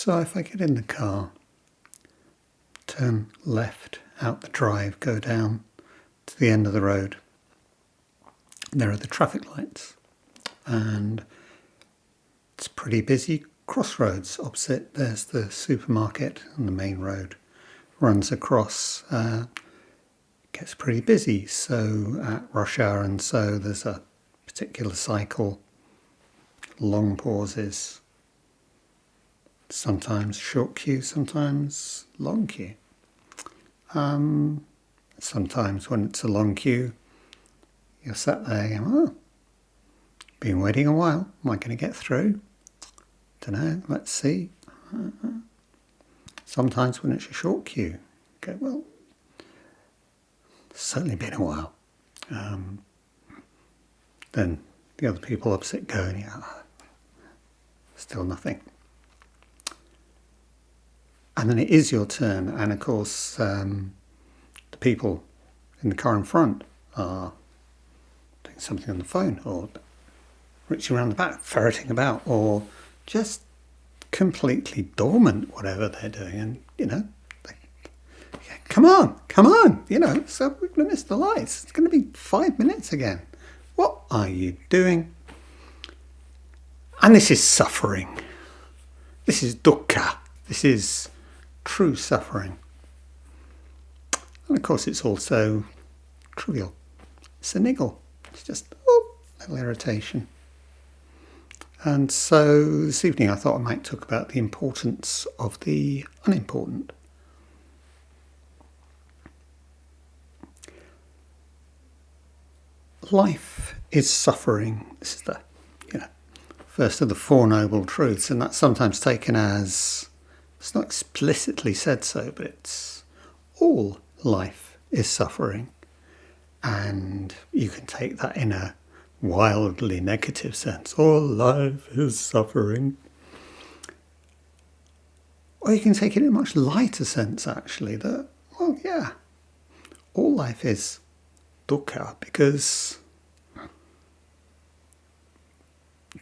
So if I get in the car, turn left out the drive, go down to the end of the road, there are the traffic lights, and it's pretty busy crossroads. Opposite there's the supermarket, and the main road runs across. Gets pretty busy, so at rush hour, and so there's a particular cycle, long pauses, sometimes short queue, sometimes long queue. Sometimes when it's a long queue, you're sat there going, oh, been waiting a while, am I going to get through? Don't know, let's see. Sometimes when it's a short queue, you go, well, it's certainly been a while. Then the other people opposite go, and still nothing. And then it is your turn, and of course the people in the car in front are doing something on the phone, or reaching around the back, ferreting about, or just completely dormant, whatever they're doing. And come on, so we're going to miss the lights. It's going to be 5 minutes again. What are you doing? And this is suffering. This is dukkha. This is true suffering. And of course it's also trivial. It's a niggle. It's just a little irritation. And so this evening I thought I might talk about the importance of the unimportant. Life is suffering. This is the first of the Four Noble Truths, and that's sometimes taken as, it's not explicitly said so, but it's all life is suffering. And you can take that in a wildly negative sense. All life is suffering. Or you can take it in a much lighter sense, actually, that, well, yeah, all life is dukkha, because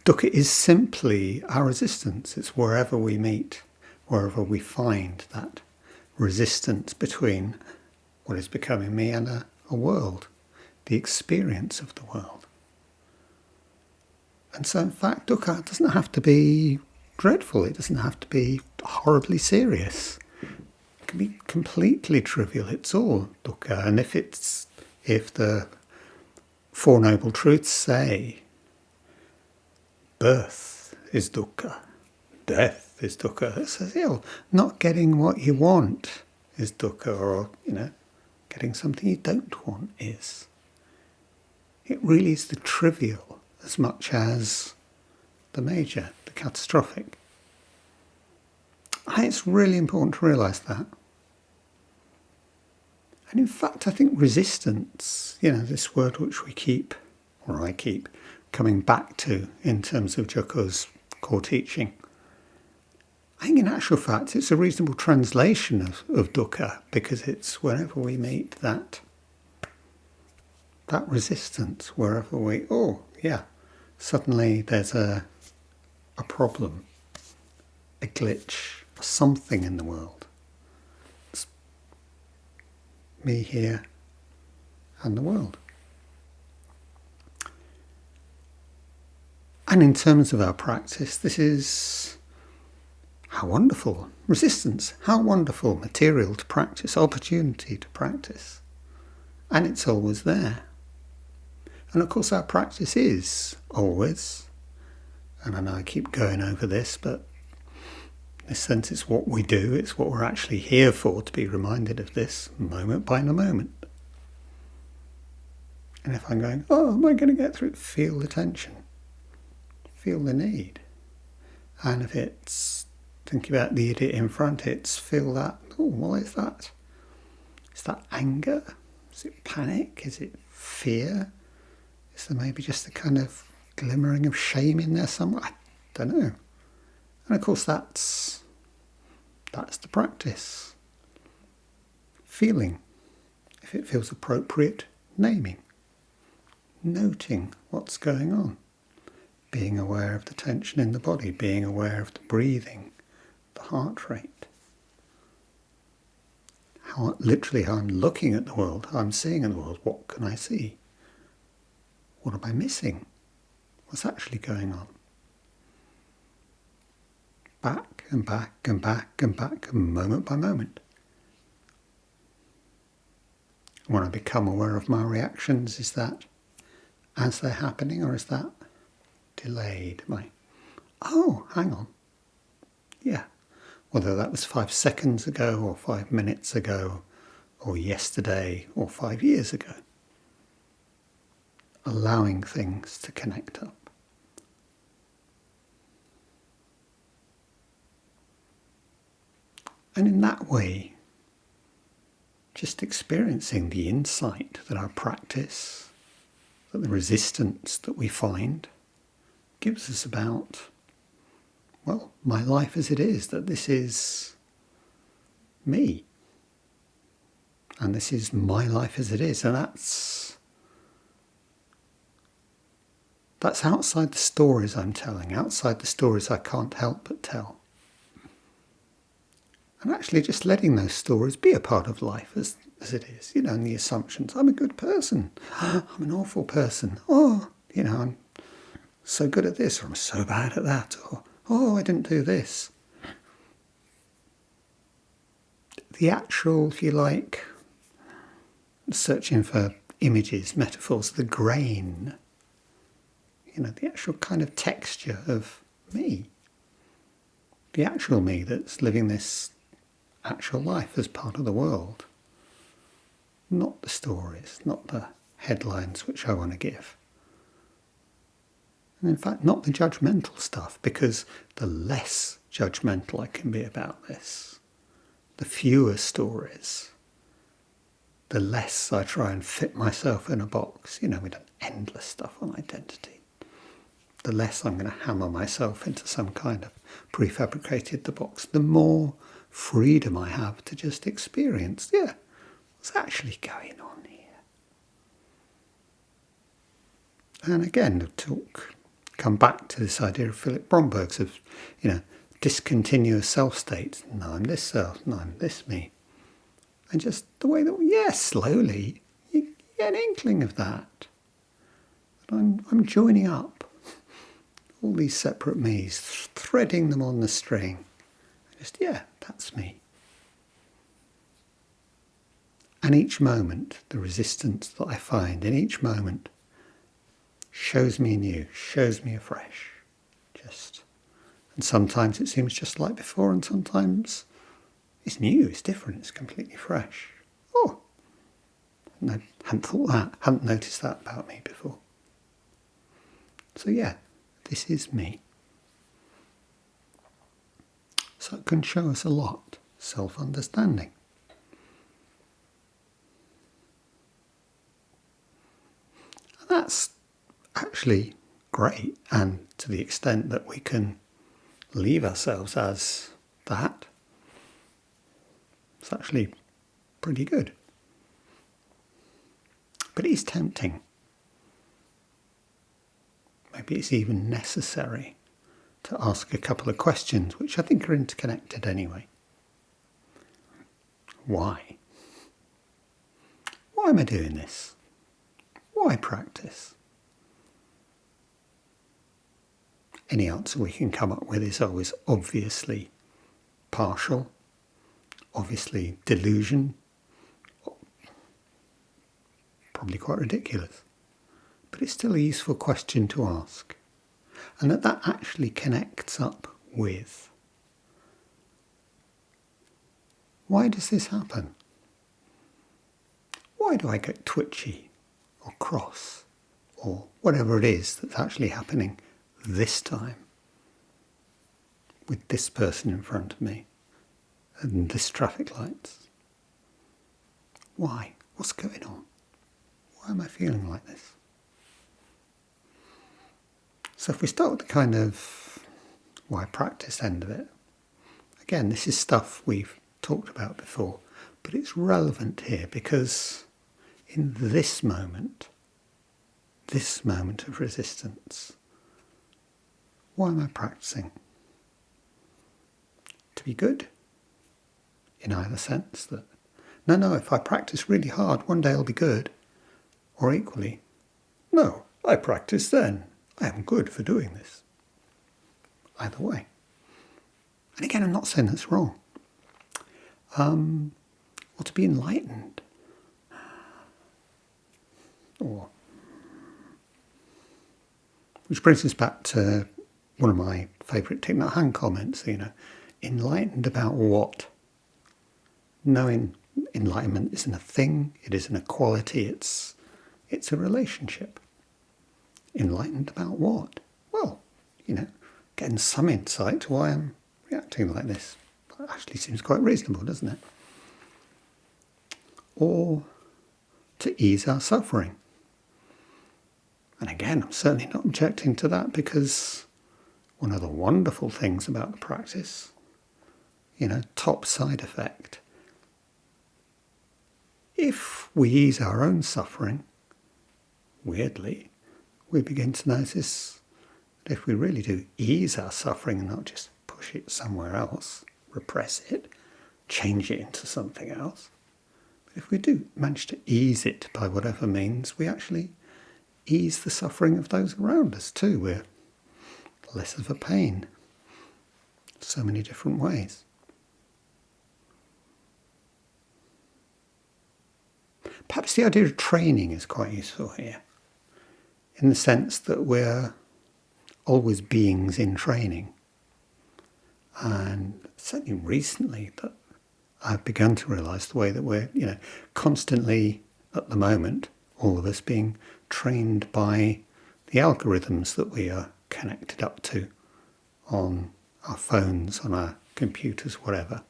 dukkha is simply our resistance. It's wherever we meet, wherever we find that resistance between what is becoming me and a world, the experience of the world. And so in fact dukkha doesn't have to be dreadful, it doesn't have to be horribly serious. It can be completely trivial. It's all dukkha. And if the Four Noble Truths say birth is dukkha, death is dukkha, it says, not getting what you want is dukkha, or getting something you don't want is. It really is the trivial as much as the major, the catastrophic. And it's really important to realise that. And in fact, I think resistance, this word which I keep coming back to in terms of Joko's core teaching, I think in actual fact it's a reasonable translation of dukkha, because it's wherever we meet that resistance, wherever suddenly there's a problem, a glitch, something in the world. It's me here and the world. And in terms of our practice, this is how wonderful. Resistance, how wonderful material to practice, opportunity to practice. And it's always there. And of course our practice is always, and I know I keep going over this, but in a sense it's what we do, it's what we're actually here for, to be reminded of this moment by moment. And if I'm going, am I going to get through it? Feel the tension. Feel the need. And if it's thinking about the idiot in front, it's feel that, what is that? Is that anger? Is it panic? Is it fear? Is there maybe just a kind of glimmering of shame in there somewhere? I don't know. And of course that's the practice. Feeling, if it feels appropriate, naming, noting what's going on, being aware of the tension in the body, being aware of the breathing, the heart rate, literally how I'm looking at the world, how I'm seeing in the world. What can I see? What am I missing? What's actually going on? Back and back and back and back, moment by moment. When I become aware of my reactions, is that as they're happening, or is that delayed? Oh, hang on. Yeah. Whether that was 5 seconds ago, or 5 minutes ago, or yesterday, or 5 years ago. Allowing things to connect up. And in that way, just experiencing the insight that our practice, that the resistance that we find, gives us about, well, my life as it is, that this is me. And this is my life as it is. And that's outside the stories I'm telling, outside the stories I can't help but tell. And actually just letting those stories be a part of life as it is, and the assumptions. I'm a good person. I'm an awful person. Oh, I'm so good at this, or I'm so bad at that, or, oh, I didn't do this. The actual, if you like, searching for images, metaphors, the grain, the actual kind of texture of me. The actual me that's living this actual life as part of the world. Not the stories, not the headlines which I want to give. And in fact, not the judgmental stuff, because the less judgmental I can be about this, the fewer stories, the less I try and fit myself in a box. We've done endless stuff on identity. The less I'm going to hammer myself into some kind of prefabricated the box, the more freedom I have to just experience, what's actually going on here. And again, come back to this idea of Philip Bromberg's of, discontinuous self-states. No, I'm this self, no, I'm this me. And just the way that, slowly, you get an inkling of that. I'm joining up all these separate me's, threading them on the string. Just, that's me. And each moment, the resistance that I find in each moment shows me anew, shows me afresh. And sometimes it seems just like before, and sometimes it's new, it's different, it's completely fresh. Oh, I hadn't thought that, hadn't noticed that about me before. So this is me. So it can show us a lot, self-understanding. And that's actually great, and to the extent that we can leave ourselves as that, it's actually pretty good. But it is tempting. Maybe it's even necessary to ask a couple of questions, which I think are interconnected anyway. Why? Why am I doing this? Why practice? Any answer we can come up with is always obviously partial, obviously delusion, probably quite ridiculous. But it's still a useful question to ask. And that actually connects up with, why does this happen? Why do I get twitchy or cross or whatever it is that's actually happening this time with this person in front of me and this traffic lights? Why? What's going on? Why am I feeling like this? So if we start with the kind of why practice end of it, again, this is stuff we've talked about before, but it's relevant here because in this moment of resistance, why am I practicing? to be good in either sense. That, no, if I practice really hard, one day I'll be good. Or equally, no, I practice then. I am good for doing this. Either way. And again, I'm not saying that's wrong. Or to be enlightened. Or, which brings us back to one of my favourite Thich Nhat Hanh comments, enlightened about what? Knowing enlightenment isn't a thing, it isn't a quality, it's a relationship. Enlightened about what? Well, getting some insight to why I'm reacting like this. That actually seems quite reasonable, doesn't it? Or to ease our suffering. And again, I'm certainly not objecting to that, because one of the wonderful things about the practice, top side effect, if we ease our own suffering, weirdly, we begin to notice that if we really do ease our suffering and not just push it somewhere else, repress it, change it into something else, but if we do manage to ease it by whatever means, we actually ease the suffering of those around us too. We're less of a pain. So many different ways. Perhaps the idea of training is quite useful here, in the sense that we're always beings in training. And certainly recently that I've begun to realise the way that we're, constantly at the moment, all of us being trained by the algorithms that we are connected up to on our phones, on our computers, whatever,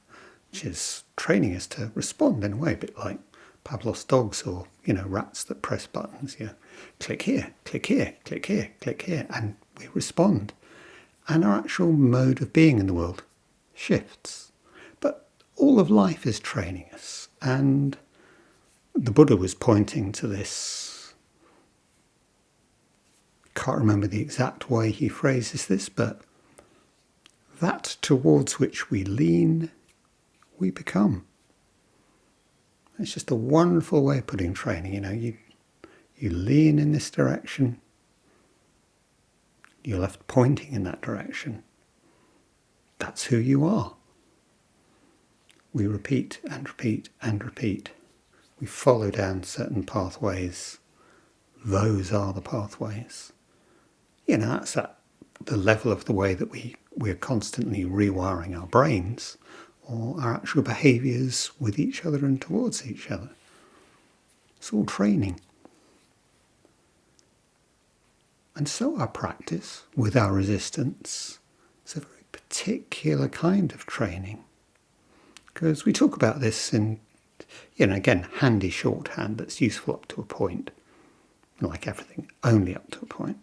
which is training us to respond in a way, a bit like Pavlov's dogs or, rats that press buttons. Click here, click here, click here, click here, and we respond. And our actual mode of being in the world shifts. But all of life is training us. And the Buddha was pointing to this. Can't remember the exact way he phrases this, but that towards which we lean, we become. It's just a wonderful way of putting training. You lean in this direction, you're left pointing in that direction. That's who you are. We repeat and repeat and repeat. We follow down certain pathways. Those are the pathways. That's at the level of the way that we're constantly rewiring our brains, or our actual behaviours with each other and towards each other. It's all training. And so our practice with our resistance is a very particular kind of training. Because we talk about this in, again, handy shorthand that's useful up to a point. Like everything, only up to a point.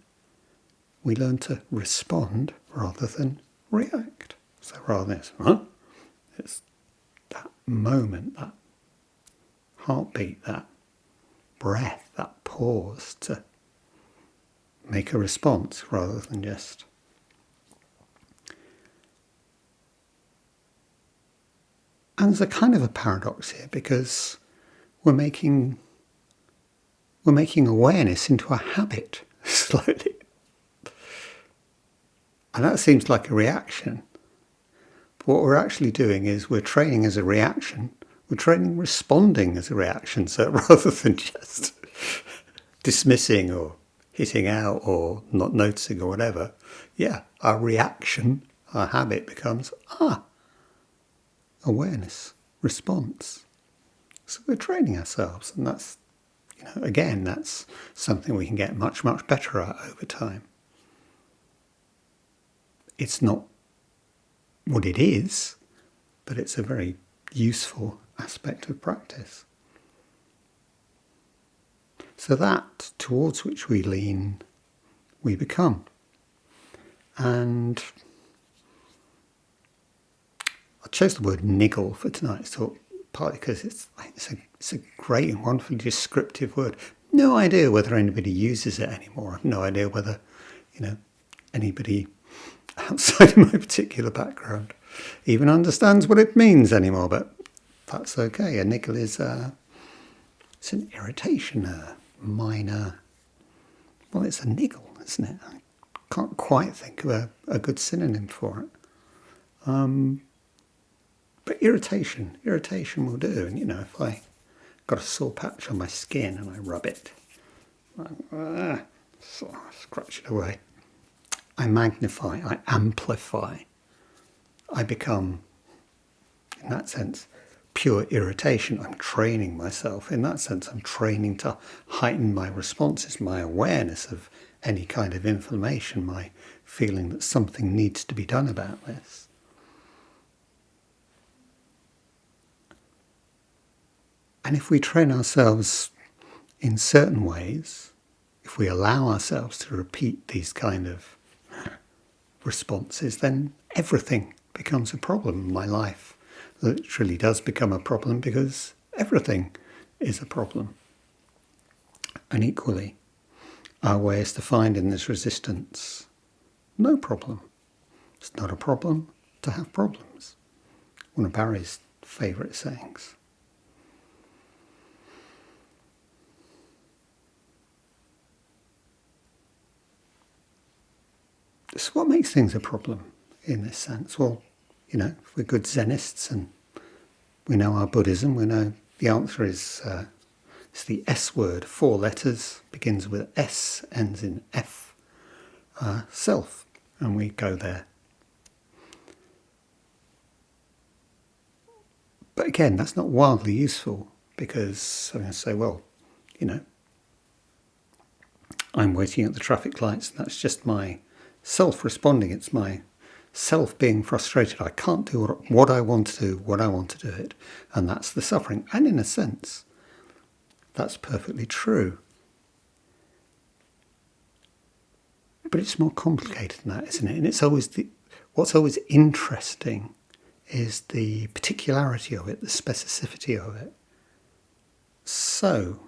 We learn to respond rather than react. So rather than it's that moment, that heartbeat, that breath, that pause to make a response rather than just. And there's a kind of a paradox here, because we're making awareness into a habit slowly. And that seems like a reaction. But what we're actually doing is we're training as a reaction. We're training responding as a reaction. So rather than just dismissing or hitting out or not noticing or whatever, our reaction, our habit becomes, awareness, response. So we're training ourselves, and that's, again, that's something we can get much, much better at over time. It's not what it is, but it's a very useful aspect of practice. So that towards which we lean, we become. And I chose the word niggle for tonight's talk, partly because it's a great and wonderfully descriptive word. No idea whether anybody uses it anymore. I've no idea whether, anybody outside of my particular background even understands what it means anymore, but that's okay. A niggle is it's an irritation, a minor. Well, it's a niggle, isn't it? I can't quite think of a good synonym for it. But irritation will do. And if I got a sore patch on my skin and I rub it, scratch it away. I magnify, I amplify. I become, in that sense, pure irritation. I'm training myself. In that sense, I'm training to heighten my responses, my awareness of any kind of inflammation, my feeling that something needs to be done about this. And if we train ourselves in certain ways, if we allow ourselves to repeat these kind of responses, then everything becomes a problem. My life literally does become a problem because everything is a problem. And equally, our way is to find in this resistance no problem. It's not a problem to have problems. One of Barry's favourite sayings. So what makes things a problem in this sense? Well, if we're good Zenists and we know our Buddhism, we know the answer is it's the S word, 4 letters, begins with S, ends in F, self, and we go there. But again, that's not wildly useful because I'm going to say, well, I'm waiting at the traffic lights and that's just my self responding. It's my self being frustrated. I can't do what I want to do, what I want to do it. And that's the suffering. And in a sense, that's perfectly true. But it's more complicated than that, isn't it? And it's always what's always interesting is the particularity of it, the specificity of it. So,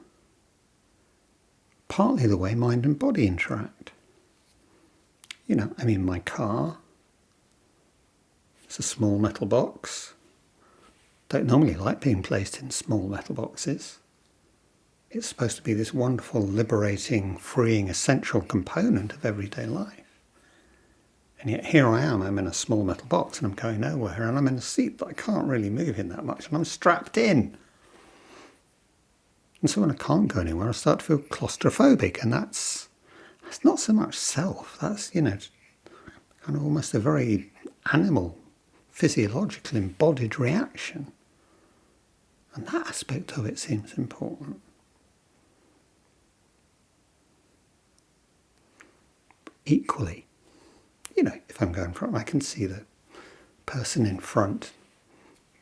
partly the way mind and body interact. I'm in my car. It's a small metal box. Don't normally like being placed in small metal boxes. It's supposed to be this wonderful, liberating, freeing, essential component of everyday life. And yet here I am, I'm in a small metal box and I'm going nowhere, and I'm in a seat that I can't really move in that much, and I'm strapped in. And so when I can't go anywhere, I start to feel claustrophobic, and that's not so much self, that's, kind of almost a very animal, physiological, embodied reaction. And that aspect of it seems important. Equally, if I'm going front, I can see the person in front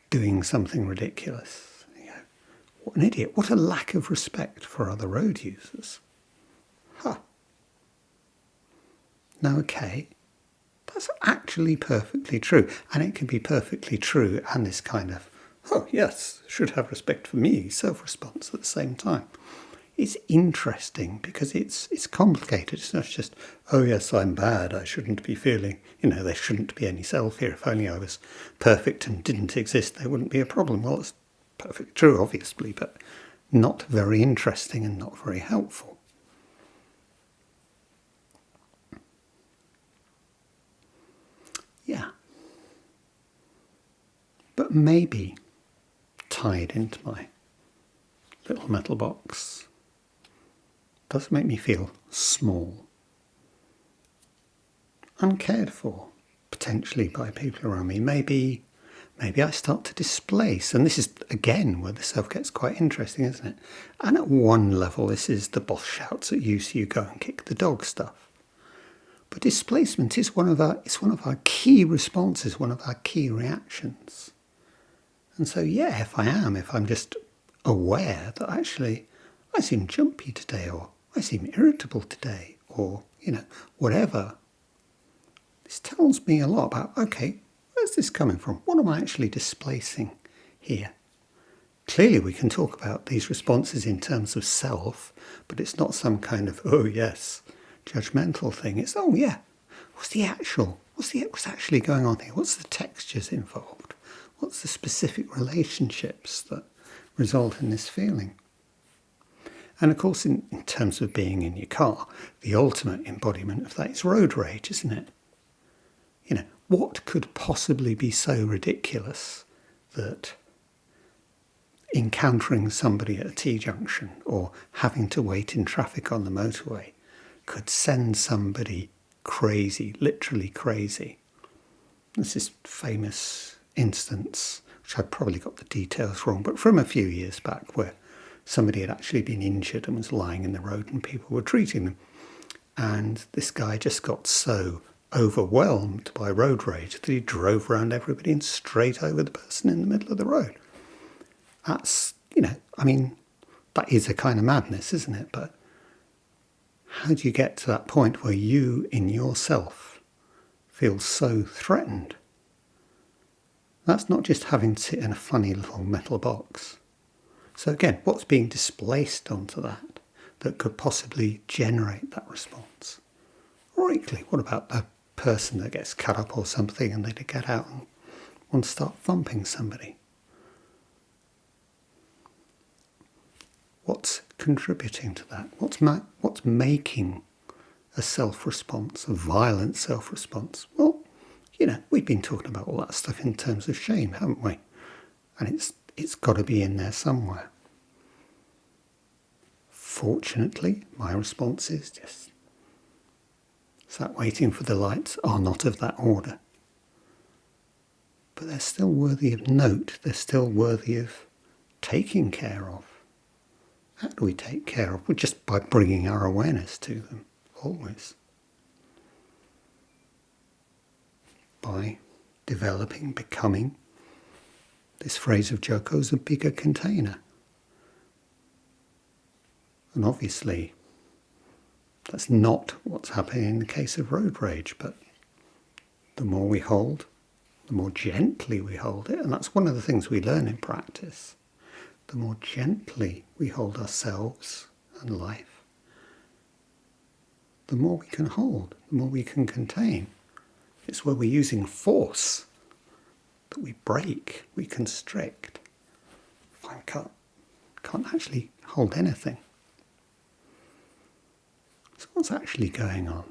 doing something ridiculous. What an idiot, what a lack of respect for other road users. Now, okay, that's actually perfectly true. And it can be perfectly true and this kind of, oh yes, should have respect for me, self-response at the same time. It's interesting because it's complicated. It's not just, oh yes, I'm bad, I shouldn't be feeling, there shouldn't be any self here. If only I was perfect and didn't exist, there wouldn't be a problem. Well, it's perfectly true, obviously, but not very interesting and not very helpful. Yeah. But maybe tied into my little metal box does make me feel small, uncared for, potentially by people around me. Maybe I start to displace, and this is again where the self gets quite interesting, isn't it? And at one level, this is the boss shouts at you, so you go and kick the dog stuff. But displacement is one of our key responses, one of our key reactions. And so, if I'm just aware that actually I seem jumpy today, or I seem irritable today, or, whatever, this tells me a lot about, okay, where's this coming from? What am I actually displacing here? Clearly we can talk about these responses in terms of self, but it's not some kind of, oh yes, judgmental thing. It's, oh yeah, what's the actual what's actually going on here? What's the textures involved? What's the specific relationships that result in this feeling? And of course, in terms of being in your car, the ultimate embodiment of that is road rage, isn't it? You know, what could possibly be so ridiculous that encountering somebody at a T-junction or having to wait in traffic on the motorway could send somebody crazy, literally crazy? There's this famous instance, which I probably got the details wrong, but from a few years back, where somebody had actually been injured and was lying in the road and people were treating them. And this guy just got so overwhelmed by road rage that he drove around everybody and straight over the person in the middle of the road. That's, I mean, that is a kind of madness, isn't it? But how do you get to that point where you in yourself feel so threatened? That's not just having to sit in a funny little metal box. So again, what's being displaced onto that could possibly generate that response? Or equally, what about the person that gets cut up or something and they get out and want to start thumping somebody? What's contributing to that? What's making a self-response, a violent self-response? Well, we've been talking about all that stuff in terms of shame, haven't we? And it's got to be in there somewhere. Fortunately, my response is just sat waiting for the lights are not of that order. But they're still worthy of note. They're still worthy of taking care of. How do we take care of? Well, just by bringing our awareness to them, always. By developing, becoming, this phrase of Joko's, a bigger container. And obviously, that's not what's happening in the case of road rage, but the more we hold, the more gently we hold it, and that's one of the things we learn in practice. The more gently we hold ourselves and life, the more we can hold, the more we can contain. It's where we're using force that we break, we constrict. I can't actually hold anything. So what's actually going on?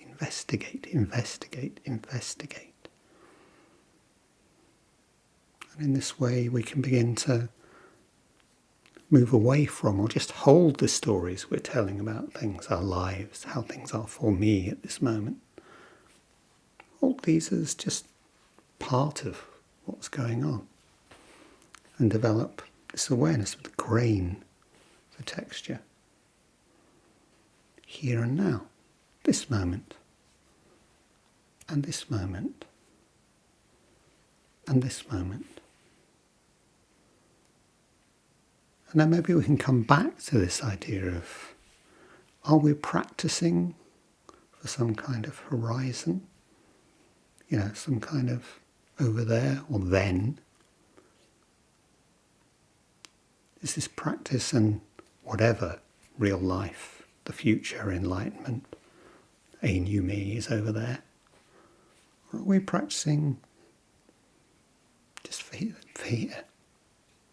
Investigate, investigate, investigate. And in this way we can begin to move away from or just hold the stories we're telling about things, our lives, how things are for me at this moment. Hold these as just part of what's going on and develop this awareness of the grain, the texture. Here and now, this moment, and this moment, and this moment. And then maybe we can come back to this idea of, are we practicing for some kind of horizon? Some kind of over there or then? Is this practice and whatever real life, the future, enlightenment, a new me is over there? Or are we practicing just for here,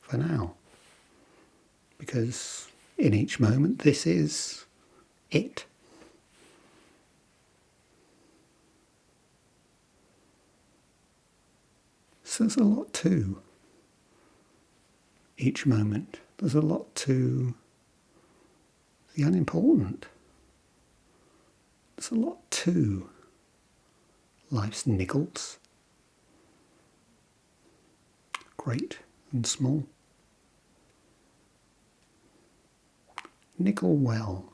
for now? Because in each moment, this is it. So there's a lot to each moment. There's a lot to the unimportant. There's a lot to life's niggles, great and small. Niggle well.